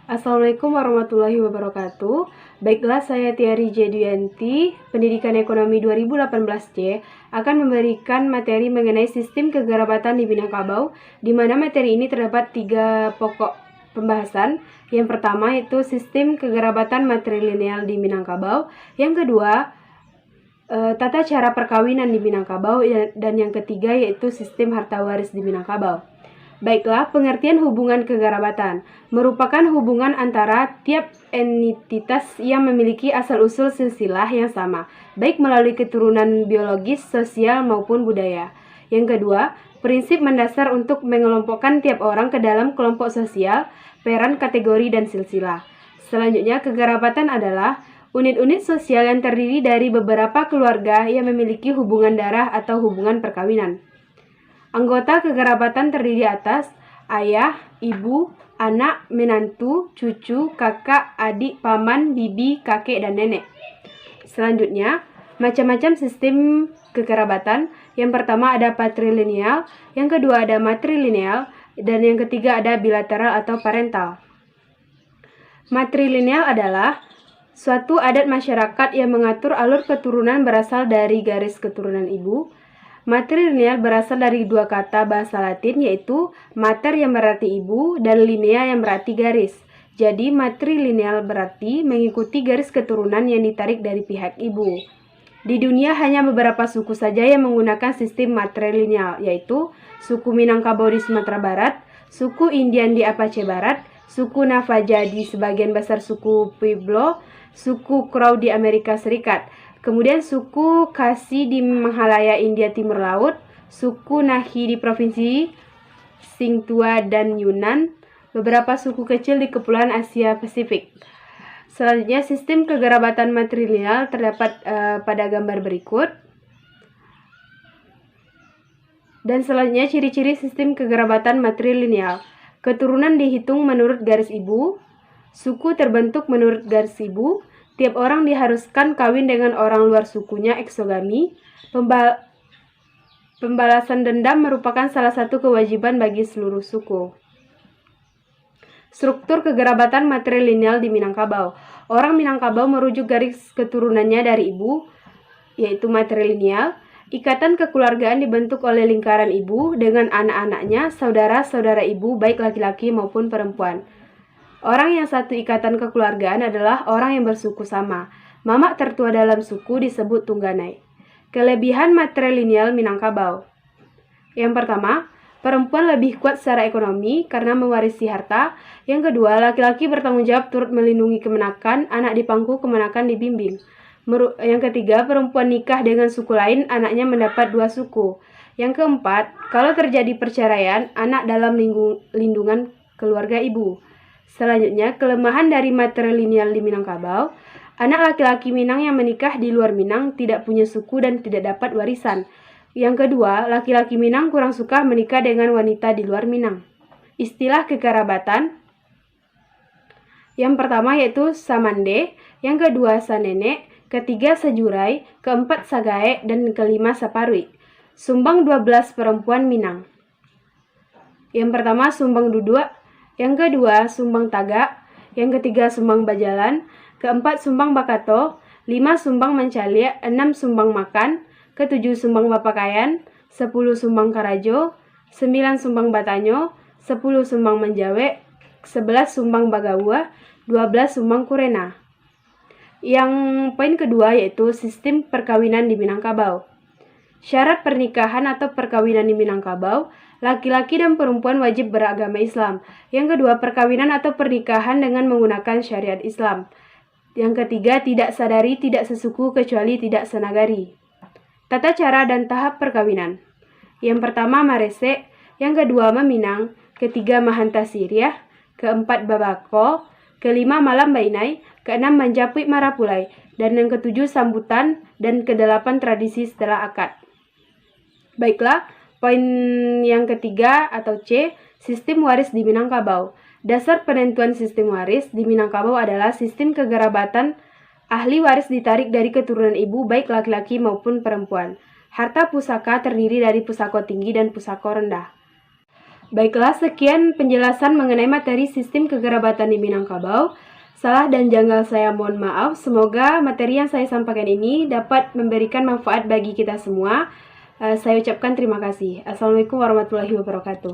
Assalamualaikum warahmatullahi wabarakatuh. Baiklah, saya Tiari Jedianti, Pendidikan Ekonomi 2018C, akan memberikan materi mengenai sistem kekerabatan di Minangkabau, di mana materi ini terdapat 3 pokok pembahasan. Yang pertama yaitu sistem kekerabatan matrilineal di Minangkabau. Yang kedua, tata cara perkawinan di Minangkabau, dan yang ketiga yaitu sistem harta waris di Minangkabau. Baiklah, pengertian hubungan kekerabatan merupakan hubungan antara tiap entitas yang memiliki asal-usul silsilah yang sama, baik melalui keturunan biologis, sosial, maupun budaya. Yang kedua, prinsip mendasar untuk mengelompokkan tiap orang ke dalam kelompok sosial, peran, kategori, dan silsilah. Selanjutnya, kekerabatan adalah unit-unit sosial yang terdiri dari beberapa keluarga yang memiliki hubungan darah atau hubungan perkawinan. Anggota kekerabatan terdiri atas ayah, ibu, anak, menantu, cucu, kakak, adik, paman, bibi, kakek, dan nenek. Selanjutnya, macam-macam sistem kekerabatan. Yang pertama ada patrilineal, yang kedua ada matrilineal, dan yang ketiga ada bilateral atau parental. Matrilineal adalah suatu adat masyarakat yang mengatur alur keturunan berasal dari garis keturunan ibu. Matrilineal berasal dari dua kata bahasa Latin, yaitu mater yang berarti ibu dan linea yang berarti garis. Jadi matrilineal berarti mengikuti garis keturunan yang ditarik dari pihak ibu. Di dunia hanya beberapa suku saja yang menggunakan sistem matrilineal, yaitu suku Minangkabau di Sumatera Barat, suku Indian di Aceh Barat, suku Navaja di sebagian besar suku Pueblo, suku Crow di Amerika Serikat. Kemudian suku Khasi di Mahalaya India Timur Laut, suku Nahi di Provinsi Singtua dan Yunnan, beberapa suku kecil di Kepulauan Asia Pasifik. Selanjutnya, sistem kekerabatan matrilineal terdapat pada gambar berikut. Dan selanjutnya, ciri-ciri sistem kekerabatan matrilineal. Keturunan dihitung menurut garis ibu, suku terbentuk menurut garis ibu, tiap orang diharuskan kawin dengan orang luar sukunya, eksogami. Pembalasan dendam merupakan salah satu kewajiban bagi seluruh suku. Struktur kekerabatan matrilineal di Minangkabau. Orang Minangkabau merujuk garis keturunannya dari ibu, yaitu matrilineal. Ikatan kekeluargaan dibentuk oleh lingkaran ibu dengan anak-anaknya, saudara-saudara ibu, baik laki-laki maupun perempuan. Orang yang satu ikatan kekeluargaan adalah orang yang bersuku sama. Mamak tertua dalam suku disebut tungganai. Kelebihan matrilineal Minangkabau. Yang pertama, perempuan lebih kuat secara ekonomi karena mewarisi harta. Yang kedua, laki-laki bertanggung jawab turut melindungi kemenakan, anak dipangku, kemenakan dibimbing. Yang ketiga, perempuan nikah dengan suku lain, anaknya mendapat 2 suku. Yang keempat, kalau terjadi perceraian, anak dalam lindungan keluarga ibu. Selanjutnya, kelemahan dari matrilineal di Minangkabau. Anak laki-laki Minang yang menikah di luar Minang tidak punya suku dan tidak dapat warisan. Yang kedua, laki-laki Minang kurang suka menikah dengan wanita di luar Minang. Istilah kekerabatan. Yang pertama yaitu samande, yang kedua sanenek, ketiga sejurai, keempat sagae, dan kelima saparui. Sumbang 12 perempuan Minang. Yang pertama sumbang duduk, yang kedua sumbang tagak, yang ketiga sumbang bajalan, keempat sumbang bakato, 5 sumbang mencaliak, 6 sumbang makan, ke-7 sumbang bapakayan, 10 sumbang karajo, 9 sumbang batanyo, 10 sumbang menjawe, 11 sumbang bagawa, 12 sumbang kurena. Yang poin kedua yaitu sistem perkawinan di Minangkabau. Syarat pernikahan atau perkawinan di Minangkabau, laki-laki dan perempuan wajib beragama Islam. Yang kedua, perkawinan atau pernikahan dengan menggunakan syariat Islam. Yang ketiga, tidak sadari, tidak sesuku kecuali tidak senagari. Tata cara dan tahap perkawinan. Yang pertama, marese. Yang kedua, meminang. Ketiga, mahanta siriah. Keempat, babako. Kelima, malam bainai. Keenam, menjapui marapulai. Dan yang ketujuh, sambutan. Dan kedelapan, tradisi setelah akad. Baiklah, poin yang ketiga atau C, sistem waris di Minangkabau. Dasar penentuan sistem waris di Minangkabau adalah sistem kekerabatan. Ahli waris ditarik dari keturunan ibu baik laki-laki maupun perempuan. Harta pusaka terdiri dari pusako tinggi dan pusako rendah. Baiklah, sekian penjelasan mengenai materi sistem kekerabatan di Minangkabau. Salah dan janggal saya mohon maaf. Semoga materi yang saya sampaikan ini dapat memberikan manfaat bagi kita semua. Saya ucapkan terima kasih. Assalamualaikum warahmatullahi wabarakatuh.